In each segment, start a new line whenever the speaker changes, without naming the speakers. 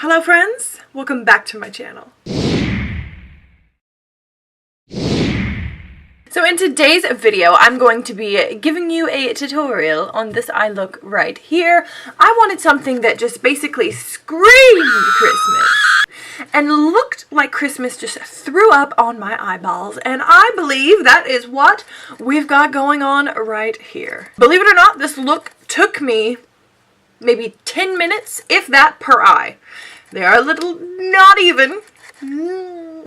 Hello friends, welcome back to my channel. So in today's video, I'm going to be giving you a tutorial on this eye look right here. I wanted something that just basically screamed Christmas and looked like Christmas just threw up on my eyeballs, and I believe that is what we've got going on right here. Believe it or not, this look took me maybe 10 minutes, if that, per eye. They are a little not even.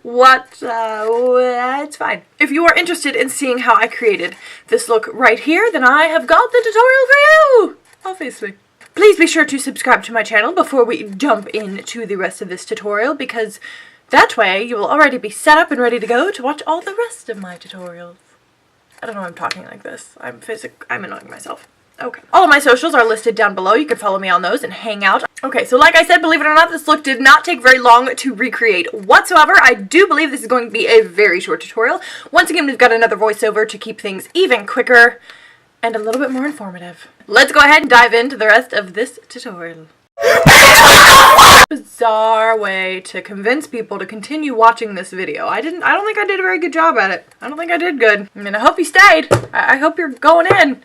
It's fine. If you are interested in seeing how I created this look right here, then I have got the tutorial for you, obviously. Please be sure to subscribe to my channel before we jump into the rest of this tutorial, because that way you will already be set up and ready to go to watch all the rest of my tutorials. I don't know why I'm talking like this. I'm annoying myself. Okay. All of my socials are listed down below. You can follow me on those and hang out. Okay, so like I said, believe it or not, this look did not take very long to recreate whatsoever. I do believe this is going to be a very short tutorial. Once again, we've got another voiceover to keep things even quicker and a little bit more informative. Let's go ahead and dive into the rest of this tutorial. Bizarre way to convince people to continue watching this video. I don't think I did a very good job at it. I don't think I did good. I mean, I hope you stayed. I hope you're going in.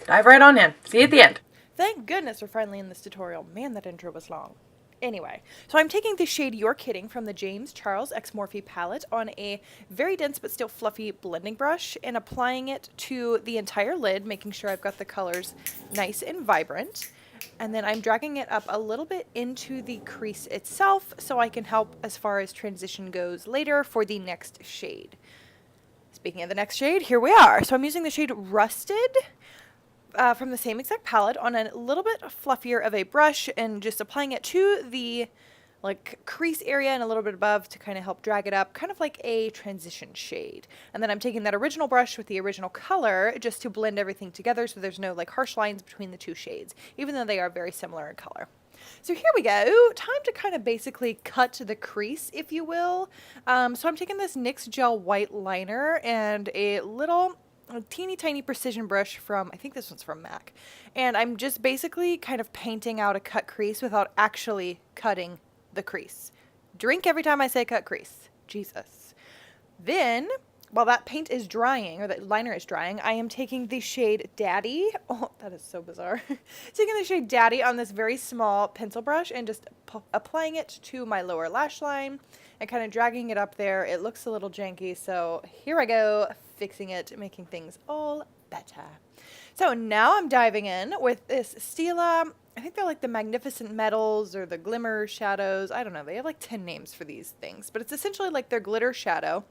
Dive right on in. See you at the end.
Thank goodness we're finally in this tutorial. Man, that intro was long. Anyway, so I'm taking the shade You're Kidding from the James Charles X Morphe palette on a very dense but still fluffy blending brush and applying it to the entire lid, making sure I've got the colors nice and vibrant. And then I'm dragging it up a little bit into the crease itself so I can help as far as transition goes later for the next shade. Speaking of the next shade, here we are. So I'm using the shade Rusted from the same exact palette on a little bit fluffier of a brush and just applying it to the crease area and a little bit above to kind of help drag it up, kind of like a transition shade. And then I'm taking that original brush with the original color just to blend everything together so there's no harsh lines between the two shades, even though they are very similar in color. So here we go. Time to kind of basically cut the crease, if you will. So I'm taking this NYX Gel White Liner and a teeny tiny precision brush from, I think this one's from MAC. And I'm just basically kind of painting out a cut crease without actually cutting the crease. Drink every time I say cut crease. Jesus. Then, while that paint is drying, or that liner is drying, I am taking the shade Daddy. Oh, that is so bizarre. Taking the shade Daddy on this very small pencil brush and just applying it to my lower lash line and kind of dragging it up there. It looks a little janky, so here I go, fixing it, making things all better. So now I'm diving in with this Stila. I think they're like the Magnificent Metals or the Glimmer Shadows. I don't know. They have like 10 names for these things, but it's essentially like their glitter shadow.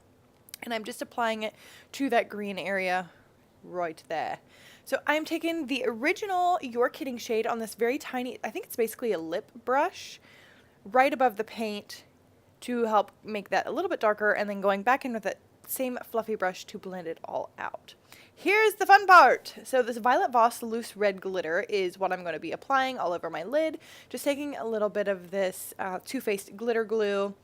And I'm just applying it to that green area right there. So I'm taking the original You're Kidding shade on this very tiny, I think it's basically a lip brush, right above the paint to help make that a little bit darker, and then going back in with that same fluffy brush to blend it all out. Here's the fun part. So this Violet Voss Loose Red Glitter is what I'm going to be applying all over my lid. Just taking a little bit of this Too Faced glitter glue,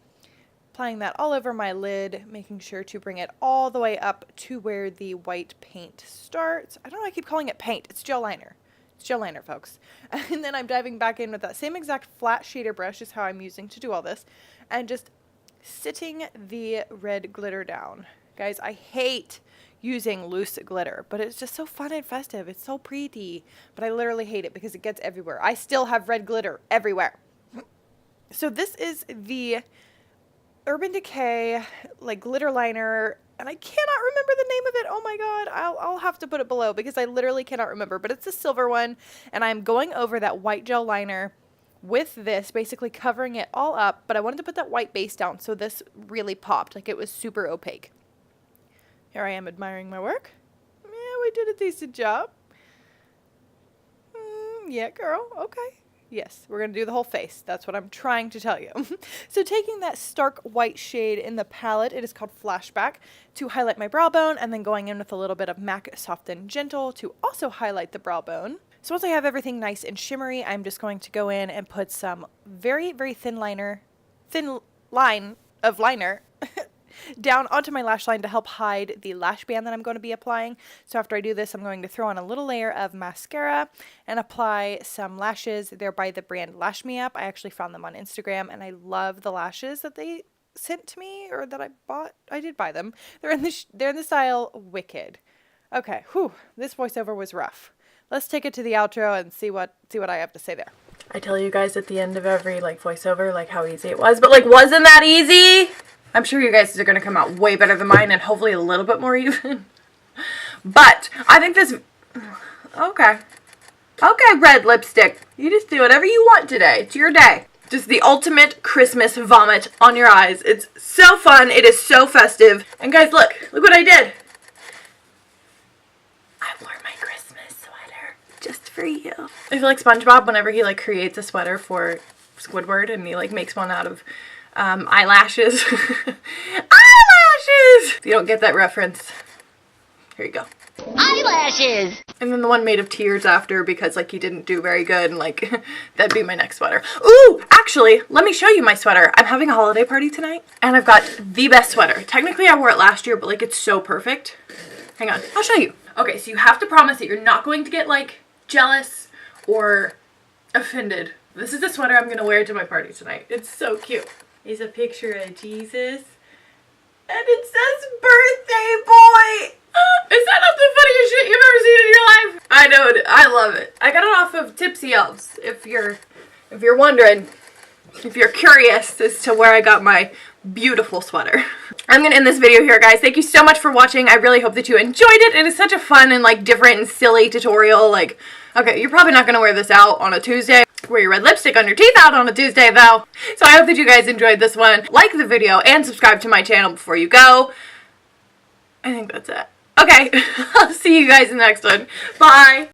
applying that all over my lid, making sure to bring it all the way up to where the white paint starts. I don't know why I keep calling it paint. It's gel liner. It's gel liner, folks. And then I'm diving back in with that same exact flat shader brush is how I'm using to do all this, and just sitting the red glitter down. Guys, I hate using loose glitter, but it's just so fun and festive. It's so pretty, but I literally hate it because it gets everywhere. I still have red glitter everywhere. So this is the Urban Decay glitter liner, and I cannot remember the name of it. Oh my god, I'll have to put it below because I literally cannot remember, but it's a silver one, and I'm going over that white gel liner with this, basically covering it all up, but I wanted to put that white base down so this really popped, like it was super opaque. Here I am admiring my work. Yeah, we did a decent job. Yeah, girl, okay. Yes, we're going to do the whole face. That's what I'm trying to tell you. So taking that stark white shade in the palette, it is called Flashback, to highlight my brow bone, and then going in with a little bit of MAC Soft and Gentle to also highlight the brow bone. So once I have everything nice and shimmery, I'm just going to go in and put some very, very thin line of liner down onto my lash line to help hide the lash band that I'm going to be applying. So after I do this, I'm going to throw on a little layer of mascara and apply some lashes. They're by the brand Lash Me Up. I actually found them on Instagram, and I love the lashes that they sent to me, or that I bought. I did buy them. They're in the style Wicked. Okay, whew, this voiceover was rough. Let's take it to the outro and see what I have to say there.
I tell you guys at the end of every like voiceover like how easy it was, but like wasn't that easy? I'm sure you guys are gonna come out way better than mine and hopefully a little bit more even. But I think this, okay, red lipstick. You just do whatever you want today. It's your day. Just the ultimate Christmas vomit on your eyes. It's so fun. It is so festive. And guys, look what I did. I wore my Christmas sweater just for you. I feel like SpongeBob whenever he like creates a sweater for Squidward and he like makes one out of eyelashes. Eyelashes! If you don't get that reference, here you go.
Eyelashes!
And then the one made of tears after because like he didn't do very good, and like that'd be my next sweater. Ooh, actually, let me show you my sweater. I'm having a holiday party tonight and I've got the best sweater. Technically I wore it last year, but like it's so perfect. Hang on, I'll show you. Okay, so you have to promise that you're not going to get like jealous or offended. This is the sweater I'm gonna wear to my party tonight. It's so cute. It's a picture of Jesus and it says birthday boy. Is that not the funniest shit you've ever seen in your life? I know it. I love it. I got it off of Tipsy Elves. If you're wondering, if you're curious as to where I got my beautiful sweater. I'm gonna end this video here, guys. Thank you so much for watching. I really hope that you enjoyed it. It is such a fun and like different and silly tutorial. Like, okay, you're probably not gonna wear this out on a Tuesday. Wear your red lipstick on your teeth out on a Tuesday though. So I hope that you guys enjoyed this one. Like the video and subscribe to my channel before you go. I think that's it. Okay, I'll see you guys in the next one. Bye!